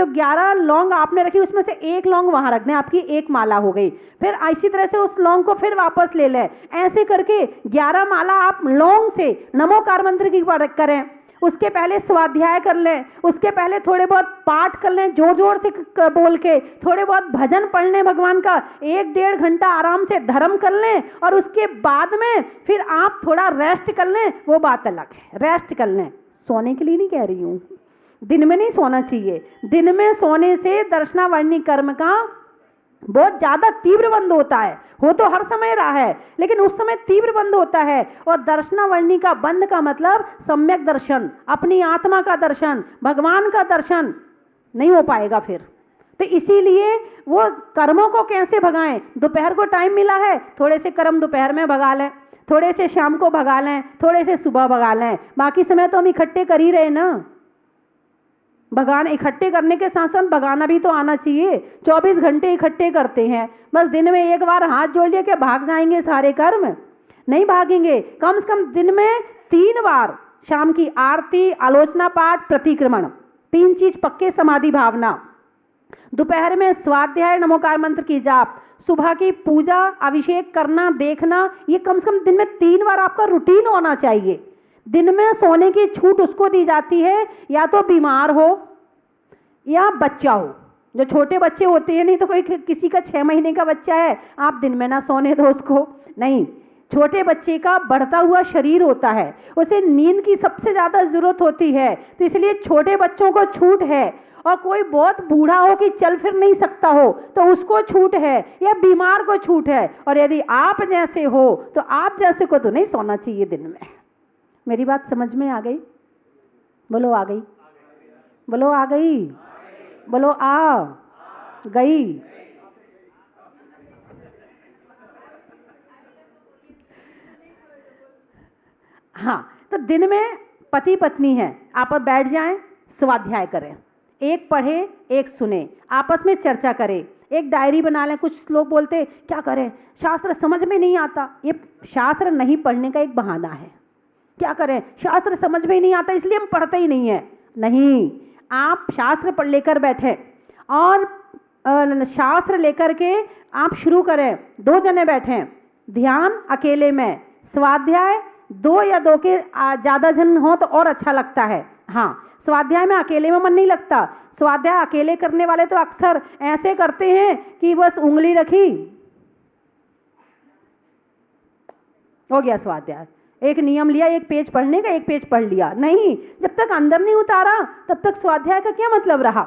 जो 11 लौंग आपने रखी उसमें से एक लौंग वहां रख दें, आपकी एक माला हो गई। फिर इसी तरह से उस लौंग को फिर वापस ले लें। ऐसे करके 11 माला आप लौंग से नमोकार मंत्र की करें। उसके पहले स्वाध्याय कर लें, उसके पहले थोड़े बहुत पाठ कर लें जोर जोर से बोल के, थोड़े बहुत भजन पढ़ लें भगवान का, 1-1.5 घंटा आराम से धर्म कर लें, और उसके बाद में फिर आप थोड़ा रेस्ट कर लें, वो बात अलग है। रेस्ट कर लें, सोने के लिए नहीं कह रही हूँ, दिन में नहीं सोना चाहिए। दिन में सोने से दर्शनावर्णी कर्म का बहुत ज्यादा तीव्र बंध होता है। हो तो हर समय रहा है, लेकिन उस समय तीव्र बंध होता है। और दर्शनावर्णी का बंध का मतलब सम्यक दर्शन, अपनी आत्मा का दर्शन, भगवान का दर्शन नहीं हो पाएगा फिर। तो इसीलिए वो कर्मों को कैसे भगाएं। दोपहर को टाइम मिला है, थोड़े से कर्म दोपहर में भगा लें, थोड़े से शाम को भगा लें, थोड़े से सुबह भगा लें, बाकी समय तो हम इकट्ठे कर ही रहे ना। भगाना, इकट्ठे करने के साथ साथ भगाना भी तो आना चाहिए। 24 घंटे इकट्ठे करते हैं, बस दिन में एक बार हाथ जोड़ लिया कि भाग जाएंगे सारे कर्म, नहीं भागेंगे। कम से कम दिन में 3 बार, शाम की आरती, आलोचना पाठ, प्रतिक्रमण, 3 चीज पक्के, समाधि भावना। दोपहर में स्वाध्याय, नमोकार मंत्र की जाप, सुबह की पूजा, अभिषेक करना, देखना, ये कम से कम दिन में 3 बार आपका रूटीन होना चाहिए। दिन में सोने की छूट उसको दी जाती है या तो बीमार हो या बच्चा हो। जो छोटे बच्चे होते हैं, नहीं तो कोई किसी का 6 महीने का बच्चा है, आप दिन में ना सोने दो उसको, नहीं। छोटे बच्चे का बढ़ता हुआ शरीर होता है, उसे नींद की सबसे ज्यादा जरूरत होती है, तो इसलिए छोटे बच्चों को छूट है। और कोई बहुत बूढ़ा हो कि चल फिर नहीं सकता हो तो उसको छूट है, या बीमार को छूट है। और यदि आप जैसे हो तो आप जैसे को तो नहीं सोना चाहिए दिन में। मेरी बात समझ में आ गई? बोलो आ गई, बोलो आ गई, बोलो आ गई। हाँ, तो दिन में पति पत्नी है, आप बैठ जाएं, स्वाध्याय करें, एक पढ़े एक सुने, आपस में चर्चा करें, एक डायरी बना लें। कुछ लोग बोलते क्या करें, शास्त्र समझ में नहीं आता। ये शास्त्र नहीं पढ़ने का एक बहाना है। क्या करें, शास्त्र समझ में ही नहीं आता इसलिए हम पढ़ते ही नहीं है। नहीं, आप शास्त्र पढ़ लेकर बैठे और शास्त्र लेकर के आप शुरू करें। 2 जने बैठे, ध्यान अकेले में, स्वाध्याय 2 या 2 के ज्यादा जन हो तो और अच्छा लगता है। हाँ, स्वाध्याय में अकेले में मन नहीं लगता। स्वाध्याय अकेले करने वाले तो अक्सर ऐसे करते हैं कि बस उंगली रखी, हो गया स्वाध्याय, एक नियम लिया, एक पेज पढ़ने का, एक पेज पढ़ लिया। नहीं, जब तक अंदर नहीं उतारा तब तक स्वाध्याय का क्या मतलब रहा।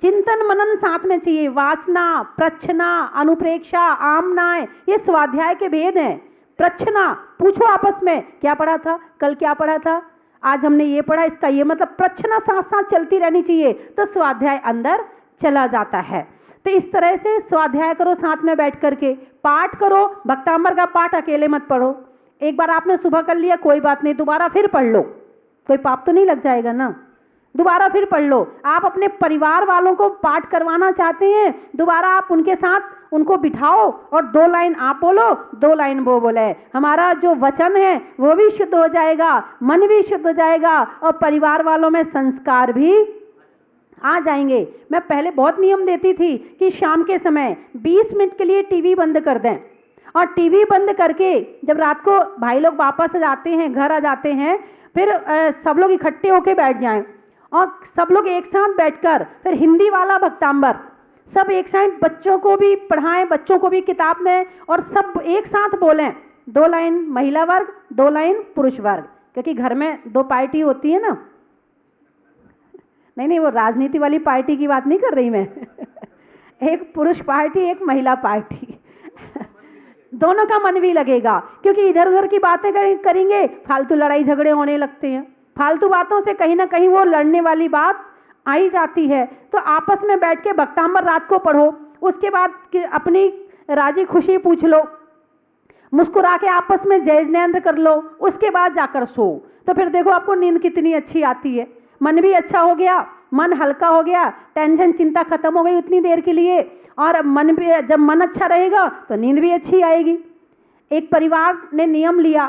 चिंतन मनन साथ में चाहिए, वाचना, प्रच्छना, अनुप्रेक्षा, आमनाएं, ये स्वाध्याय के भेद हैं। प्रच्छना, पूछो आपस में क्या पढ़ा था, कल क्या पढ़ा था, आज हमने ये पढ़ा, इसका ये मतलब। प्रच्छना साथ साथ चलती रहनी चाहिए, तो स्वाध्याय अंदर चला जाता है। तो इस तरह से स्वाध्याय करो, साथ में बैठ करके पाठ करो। भक्तांबर का पाठ अकेले मत पढ़ो। एक बार आपने सुबह कर लिया, कोई बात नहीं, दोबारा फिर पढ़ लो, कोई पाप तो नहीं लग जाएगा ना। दोबारा फिर पढ़ लो। आप अपने परिवार वालों को पाठ करवाना चाहते हैं, दोबारा आप उनके साथ उनको बिठाओ और 2 लाइन आप बोलो, 2 लाइन वो बोले। हमारा जो वचन है वो भी शुद्ध हो जाएगा, मन भी शुद्ध हो जाएगा, और परिवार वालों में संस्कार भी आ जाएंगे। मैं पहले बहुत नियम देती थी कि शाम के समय 20 मिनट के लिए टीवी बंद कर दें, और टीवी बंद करके जब रात को भाई लोग वापस जाते हैं, घर आ जाते हैं, फिर सब लोग इकट्ठे होके बैठ जाएं, और सब लोग एक साथ बैठकर फिर हिंदी वाला भक्तांबर, सब एक साथ बच्चों को भी पढ़ाएं, बच्चों को भी किताब दें, और सब एक साथ बोलें। 2 लाइन महिला वर्ग, 2 लाइन पुरुष वर्ग, क्योंकि घर में 2 पार्टी होती है ना। नहीं, वो राजनीति वाली पार्टी की बात नहीं कर रही मैं एक पुरुष पार्टी, एक महिला पार्टी दोनों का मन भी लगेगा, क्योंकि इधर उधर की बातें करेंगे, फालतू लड़ाई झगड़े होने लगते हैं। फालतू बातों से कहीं ना कहीं वो लड़ने वाली बात आई जाती है। तो आपस में बैठ के भक्तांबर रात को पढ़ो, उसके बाद अपनी राजी खुशी पूछ लो, मुस्कुरा के आपस में जय जयंत कर लो, उसके बाद जाकर सो। तो फिर देखो आपको नींद कितनी अच्छी आती है, मन भी अच्छा हो गया, मन हल्का हो गया, टेंशन चिंता खत्म हो गई उतनी देर के लिए, और मन भी, जब मन अच्छा रहेगा तो नींद भी अच्छी आएगी। एक परिवार ने नियम लिया,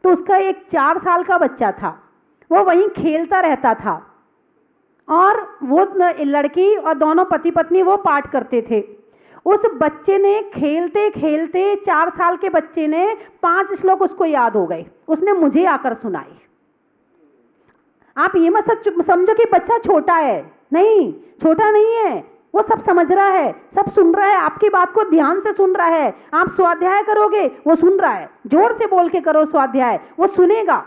तो उसका एक 4 साल का बच्चा था, वो वहीं खेलता रहता था। और वो लड़की और दोनों पति पत्नी वो पाठ करते थे। उस बच्चे ने खेलते खेलते 4 साल के बच्चे ने 5 श्लोक उसको याद हो गए, उसने मुझे आकर सुनाए। आप ये मत समझो कि बच्चा छोटा है, नहीं, छोटा नहीं है, वो सब समझ रहा है, सब सुन रहा है, आपकी बात को ध्यान से सुन रहा है। आप स्वाध्याय करोगे, वो सुन रहा है, जोर से बोल के करो स्वाध्याय, वो सुनेगा।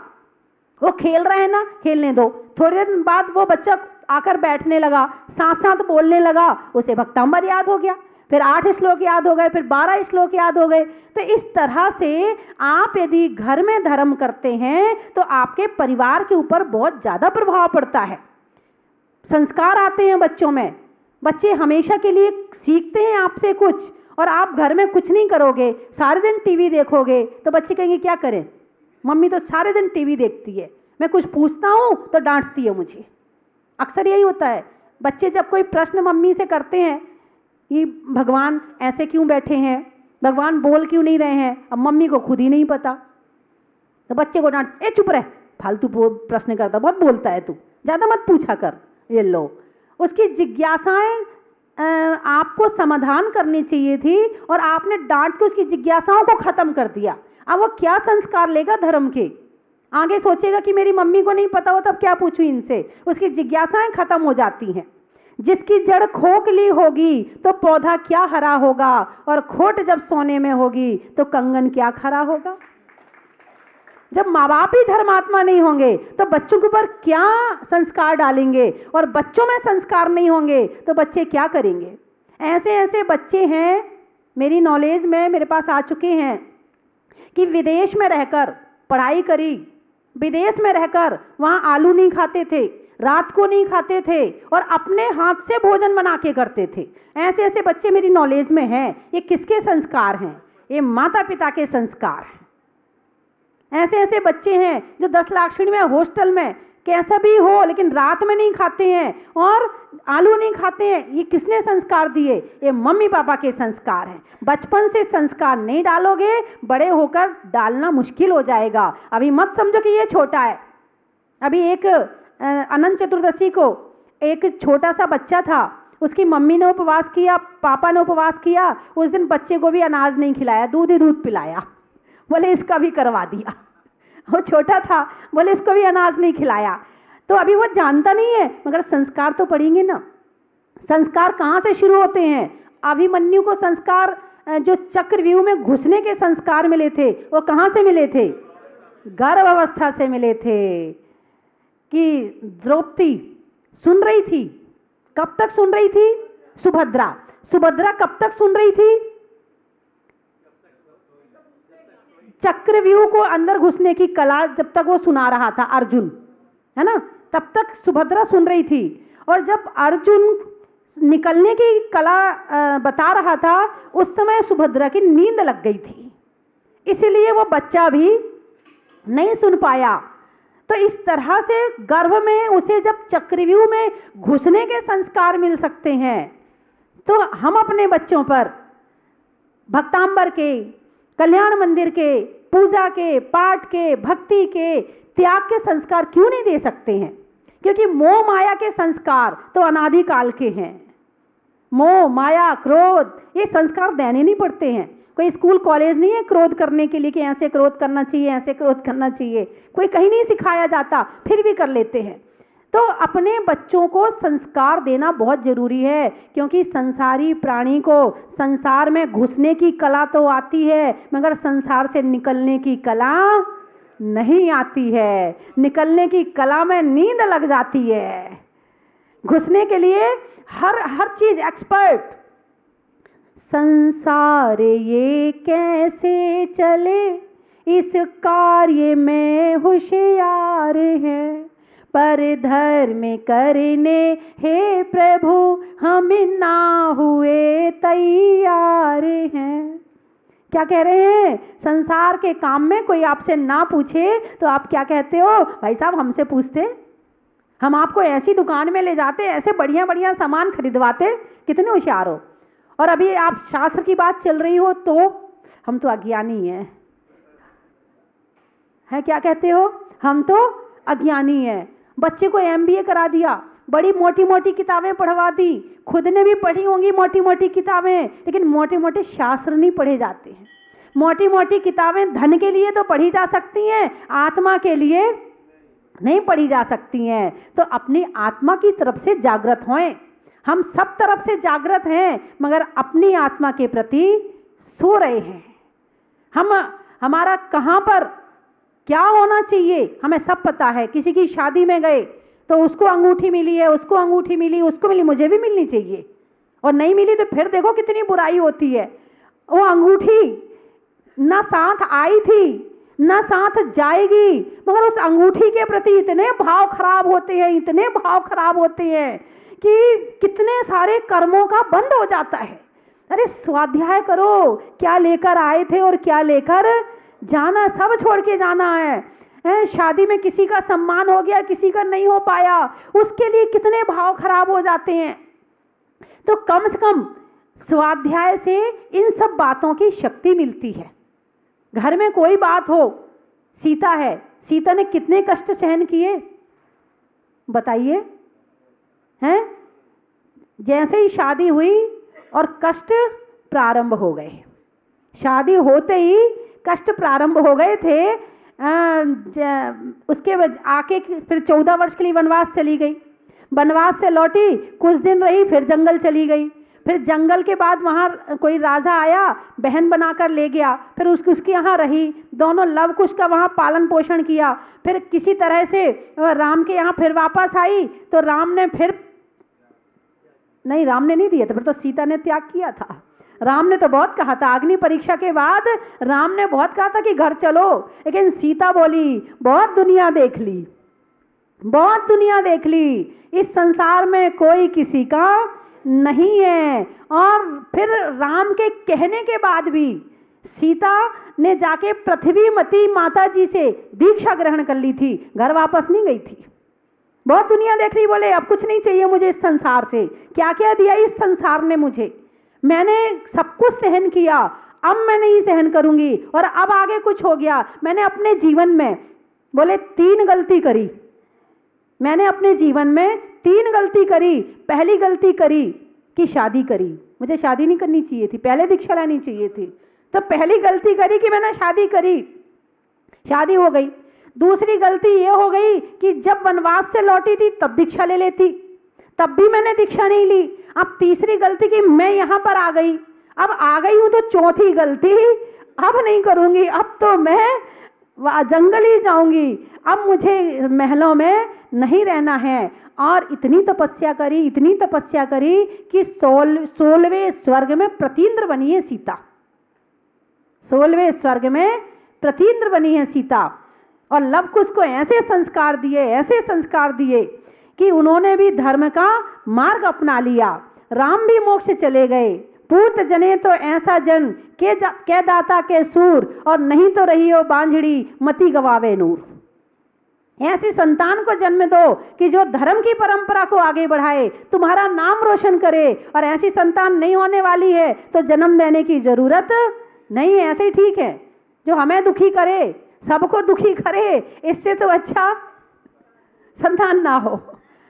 वो खेल रहा है ना, खेलने दो। थोड़ी देर बाद वो बच्चा आकर बैठने लगा, साथ साथ बोलने लगा, उसे भक्तांबर याद हो गया, फिर 8 श्लोक याद हो गए, फिर 12 श्लोक याद हो गए। तो इस तरह से आप यदि घर में धर्म करते हैं तो आपके परिवार के ऊपर बहुत ज्यादा प्रभाव पड़ता है, संस्कार आते हैं बच्चों में। बच्चे हमेशा के लिए सीखते हैं आपसे कुछ, और आप घर में कुछ नहीं करोगे, सारे दिन टीवी देखोगे, तो बच्चे कहेंगे क्या करें, मम्मी तो सारे दिन टीवी देखती है, मैं कुछ पूछता हूं तो डांटती है मुझे। अक्सर यही होता है, बच्चे जब कोई प्रश्न मम्मी से करते हैं कि भगवान ऐसे क्यों बैठे हैं, भगवान बोल क्यों नहीं रहे हैं, अब मम्मी को खुद ही नहीं पता, तो बच्चे को डांट, ए चुप रह, फालतू प्रश्न करता, बहुत बोलता है तू, ज्यादा मत पूछा कर। ये लो, उसकी जिज्ञासाएं आपको समाधान करनी चाहिए थी, और आपने डांट के उसकी जिज्ञासाओं को खत्म कर दिया। अब वो क्या संस्कार लेगा धर्म के, आगे सोचेगा कि मेरी मम्मी को नहीं पता हो तब क्या पूछूं इनसे, उसकी जिज्ञासाएं खत्म हो जाती हैं। जिसकी जड़ खोखली होगी तो पौधा क्या हरा होगा, और खोट जब सोने में होगी तो कंगन क्या खरा होगा। जब माँ बाप ही धर्मात्मा नहीं होंगे तो बच्चों के ऊपर क्या संस्कार डालेंगे, और बच्चों में संस्कार नहीं होंगे तो बच्चे क्या करेंगे। ऐसे ऐसे बच्चे हैं मेरी नॉलेज में, मेरे पास आ चुके हैं कि विदेश में रहकर पढ़ाई करी, विदेश में रहकर वहाँ आलू नहीं खाते थे, रात को नहीं खाते थे, और अपने हाथ से भोजन बना के करते थे। ऐसे ऐसे बच्चे मेरी नॉलेज में हैं। ये किसके संस्कार हैं? ये माता पिता के संस्कार हैं। ऐसे ऐसे बच्चे हैं जो 10 लाख में हॉस्टल में कैसा भी हो लेकिन रात में नहीं खाते हैं और आलू नहीं खाते हैं। ये किसने संस्कार दिए? ये मम्मी पापा के संस्कार हैं। बचपन से संस्कार नहीं डालोगे, बड़े होकर डालना मुश्किल हो जाएगा। अभी मत समझो कि ये छोटा है। अभी एक अनंत चतुर्दशी को एक छोटा सा बच्चा था, उसकी मम्मी ने उपवास किया, पापा ने उपवास किया। उस दिन बच्चे को भी अनाज नहीं खिलाया, दूध ही दूध पिलाया। बोले इसका भी करवा दिया। वो छोटा था, बोले इसको भी अनाज नहीं खिलाया। तो अभी वो जानता नहीं है, मगर संस्कार तो पड़ेंगे ना। संस्कार कहाँ से शुरू होते हैं? अभिमन्यु को संस्कार जो चक्रव्यूह में घुसने के संस्कार मिले थे, वो कहाँ से मिले थे? गर्भ अवस्था से मिले थे। कि द्रौपदी सुन रही थी, कब तक सुन रही थी? सुभद्रा कब तक सुन रही थी? चक्रव्यूह को अंदर घुसने की कला जब तक वो सुना रहा था अर्जुन, है ना, तब तक सुभद्रा सुन रही थी। और जब अर्जुन निकलने की कला बता रहा था, उस समय सुभद्रा की नींद लग गई थी, इसीलिए वो बच्चा भी नहीं सुन पाया। तो इस तरह से गर्भ में उसे जब चक्रव्यूह में घुसने के संस्कार मिल सकते हैं, तो हम अपने बच्चों पर भक्तांबर के, कल्याण मंदिर के, पूजा के, पाठ के, भक्ति के, त्याग के संस्कार क्यों नहीं दे सकते हैं? क्योंकि मोह माया के संस्कार तो अनादिकाल के हैं। मोह माया क्रोध ये संस्कार देने नहीं पड़ते हैं। कोई स्कूल कॉलेज नहीं है क्रोध करने के लिए कि ऐसे क्रोध करना चाहिए, ऐसे क्रोध करना चाहिए, कोई कहीं नहीं सिखाया जाता, फिर भी कर लेते हैं। तो अपने बच्चों को संस्कार देना बहुत जरूरी है, क्योंकि संसारी प्राणी को संसार में घुसने की कला तो आती है, मगर संसार से निकलने की कला नहीं आती है। निकलने की कला में नींद लग जाती है, घुसने के लिए हर चीज एक्सपर्ट। संसार ये कैसे चले, इस कार्य में होशियार हैं, पर धर्म करने हे प्रभु हम ना हुए तैयार हैं। क्या कह रहे हैं? संसार के काम में कोई आपसे ना पूछे तो आप क्या कहते हो? भाई साहब हमसे पूछते, हम आपको ऐसी दुकान में ले जाते, ऐसे बढ़िया बढ़िया सामान खरीदवाते, कितने होशियार हो। और अभी आप शास्त्र की बात चल रही हो तो हम तो अज्ञानी हैं, है क्या कहते हो? हम तो अज्ञानी हैं। बच्चे को MBA करा दिया, बड़ी मोटी मोटी किताबें पढ़वा दी, खुद ने भी पढ़ी होंगी मोटी मोटी किताबें, लेकिन मोटे मोटे शास्त्र नहीं पढ़े जाते हैं। मोटी मोटी किताबें धन के लिए तो पढ़ी जा सकती हैं, आत्मा के लिए नहीं पढ़ी जा सकती हैं। तो अपनी आत्मा की तरफ से जागृत होएं। हम सब तरफ से जागृत हैं, मगर अपनी आत्मा के प्रति सो रहे हैं। हमारा कहाँ पर क्या होना चाहिए हमें सब पता है। किसी की शादी में गए तो उसको अंगूठी मिली है, उसको अंगूठी मिली, उसको मिली, मुझे भी मिलनी चाहिए, और नहीं मिली तो फिर देखो कितनी बुराई होती है। वो अंगूठी ना साथ आई थी ना साथ जाएगी, मगर उस अंगूठी के प्रति इतने भाव खराब होते हैं, इतने भाव खराब होते हैं कि कितने सारे कर्मों का बंद हो जाता है। अरे स्वाध्याय करो, क्या लेकर आए थे और क्या लेकर जाना, सब छोड़ के जाना है। शादी में किसी का सम्मान हो गया, किसी का नहीं हो पाया, उसके लिए कितने भाव खराब हो जाते हैं। तो कम से कम स्वाध्याय से इन सब बातों की शक्ति मिलती है। घर में कोई बात हो, सीता है, सीता ने कितने कष्ट सहन किए बताइए, हैं? जैसे ही शादी हुई और कष्ट प्रारंभ हो गए, शादी होते ही कष्ट प्रारंभ हो गए थे। उसके आके फिर 14 वर्ष के लिए वनवास चली गई, वनवास से लौटी, कुछ दिन रही, फिर जंगल चली गई। फिर जंगल के बाद वहाँ कोई राजा आया, बहन बनाकर ले गया, फिर उसके यहाँ रही, दोनों लव कुश का वहाँ पालन पोषण किया। फिर किसी तरह से राम के यहाँ फिर वापस आई, तो राम ने नहीं दिया था, फिर तो सीता ने त्याग किया था। राम ने तो बहुत कहा था, अग्नि परीक्षा के बाद राम ने बहुत कहा था कि घर चलो, लेकिन सीता बोली बहुत दुनिया देख ली, बहुत दुनिया देख ली, इस संसार में कोई किसी का नहीं है। और फिर राम के कहने के बाद भी सीता ने जाके पृथ्वीमती माता जी से दीक्षा ग्रहण कर ली थी, घर वापस नहीं गई थी। बहुत दुनिया देख ली, बोले अब कुछ नहीं चाहिए मुझे इस संसार से, क्या क्या दिया इस संसार ने मुझे, मैंने सब कुछ सहन किया, अब मैं नहीं सहन करूंगी। और अब आगे कुछ हो गया, मैंने अपने जीवन में बोले 3 गलती करी, मैंने अपने जीवन में 3 गलती करी। पहली गलती करी कि शादी करी, मुझे शादी नहीं करनी चाहिए थी, पहले दीक्षा लेनी चाहिए थी। तो पहली गलती करी कि मैंने शादी करी, शादी हो गई। दूसरी गलती ये हो गई कि जब वनवास से लौटी थी तब दीक्षा ले लेती, तब भी मैंने दीक्षा नहीं ली। अब तीसरी गलती कि मैं यहाँ पर आ गई, अब आ गई हूँ तो चौथी गलती अब नहीं करूँगी, अब तो मैं जंगल ही जाऊंगी, अब मुझे महलों में नहीं रहना है। और इतनी तपस्या करी, इतनी तपस्या करी कि 16वें स्वर्ग में प्रतीन्द्र बनी है सीता, 16वें स्वर्ग में प्रतीन्द्र बनी है सीता। और लव कुश को ऐसे संस्कार दिए, ऐसे संस्कार दिए कि उन्होंने भी धर्म का मार्ग अपना लिया। राम भी मोक्ष चले गए, पूत जने तो ऐसा जन के दाता के सूर, और नहीं तो रही हो बांझड़ी मति गवावे नूर। ऐसी संतान को जन्म दो कि जो धर्म की परंपरा को आगे बढ़ाए, तुम्हारा नाम रोशन करे। और ऐसी संतान नहीं होने वाली है तो जन्म देने की जरूरत नहीं है, ऐसे ही ठीक है। जो हमें दुखी करे, सबको दुखी करे, इससे तो अच्छा संतान ना हो,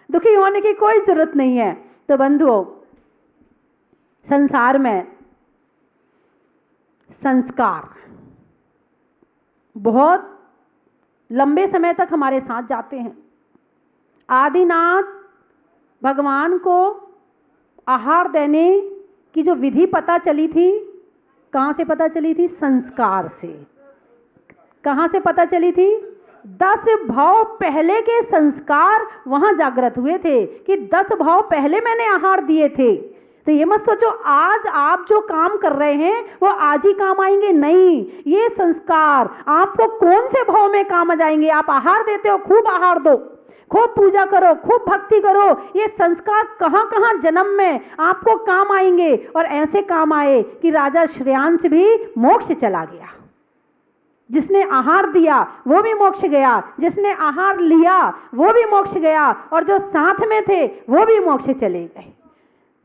दुखी होने की कोई जरूरत नहीं है। तो बंधुओं, संसार में संस्कार बहुत लंबे समय तक हमारे साथ जाते हैं। आदिनाथ भगवान को आहार देने की जो विधि पता चली थी, कहाँ से पता चली थी? संस्कार से। कहाँ से पता चली थी? 10 भाव पहले के संस्कार वहां जागृत हुए थे कि 10 भाव पहले मैंने आहार दिए थे। तो ये मत सोचो आज आप जो काम कर रहे हैं वो आज ही काम आएंगे, नहीं, ये संस्कार आपको कौन से भाव में काम आ जाएंगे। आप आहार देते हो, खूब आहार दो, खूब पूजा करो, खूब भक्ति करो, ये संस्कार कहाँ कहाँ जन्म में आपको काम आएंगे। और ऐसे काम आए कि राजा श्रेयांश भी मोक्ष चला गया, जिसने आहार दिया वो भी मोक्ष गया, जिसने आहार लिया वो भी मोक्ष गया, और जो साथ में थे वो भी मोक्ष चले गए।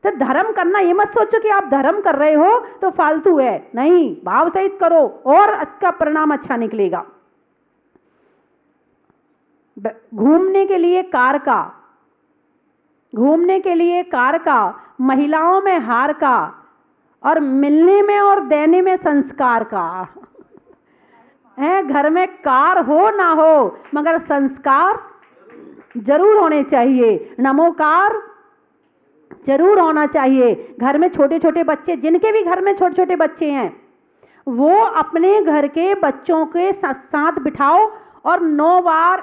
तो धर्म करना, ये मत सोचो कि आप धर्म कर रहे हो तो फालतू है, नहीं, भाव सहित करो और इसका परिणाम अच्छा निकलेगा। घूमने के लिए कार का घूमने के लिए कार का, महिलाओं में हार का, और मिलने में और देने में संस्कार का है। घर में कार हो ना हो मगर संस्कार जरूर होने चाहिए, नमोकार जरूर होना चाहिए। घर में छोटे छोटे बच्चे, जिनके भी घर में छोटे छोटे बच्चे हैं, वो अपने घर के बच्चों के साथ बिठाओ और 9 बार,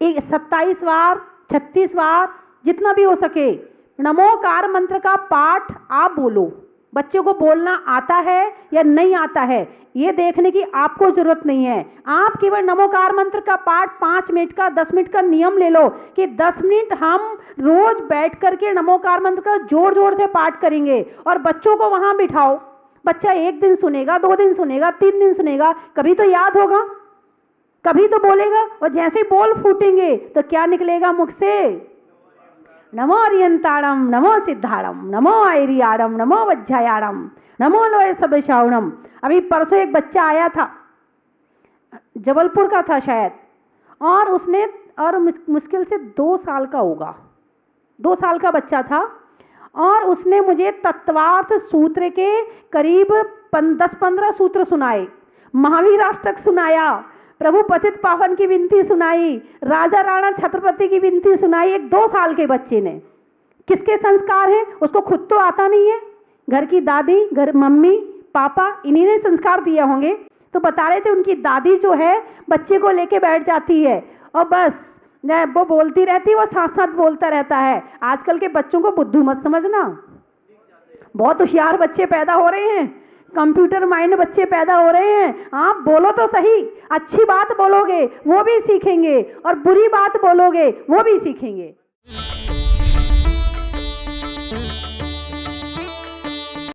27 बार, 36 बार, जितना भी हो सके नमोकार मंत्र का पाठ आप बोलो। बच्चे को बोलना आता है या नहीं आता है ये देखने की आपको जरूरत नहीं है। आप केवल नमोकार मंत्र का पाठ 5 मिनट का, 10 मिनट का नियम ले लो कि 10 मिनट हम रोज बैठ करके नमोकार मंत्र का जोर जोर से पाठ करेंगे और बच्चों को वहां बिठाओ। बच्चा 1 दिन सुनेगा, 2 दिन सुनेगा, 3 दिन सुनेगा, कभी तो याद होगा, कभी तो बोलेगा। और जैसे बोल फूटेंगे तो क्या निकलेगा मुख से? नमो अरियंताड़म, नमो सिद्धाड़म, नमो आयरियाड़म, नमो वज्जायाड़म, नमो लोय सबशावणम। अभी परसों एक बच्चा आया था, जबलपुर का था शायद, और उसने, और मुश्किल से 2 साल का होगा, 2 साल का बच्चा था, और उसने मुझे तत्वार्थ सूत्र के करीब 10-15 सूत्र सुनाए, महावीर अष्टक सुनाया, प्रभु पतित पावन की विनती सुनाई, राजा राणा छत्रपति की विनती सुनाई। एक 2 साल के बच्चे ने। किसके संस्कार हैं? उसको खुद तो आता नहीं है, घर की दादी, घर मम्मी पापा, इन्हीं ने संस्कार दिए होंगे। तो बता रहे थे उनकी दादी जो है बच्चे को लेके बैठ जाती है और बस वो बोलती रहती है, वो साथ साथ बोलता रहता है। आजकल के बच्चों को बुद्धू मत समझना, बहुत होशियार बच्चे पैदा हो रहे हैं, कंप्यूटर माइंड बच्चे पैदा हो रहे हैं। आप बोलो तो सही, अच्छी बात बोलोगे वो भी सीखेंगे और बुरी बात बोलोगे वो भी सीखेंगे।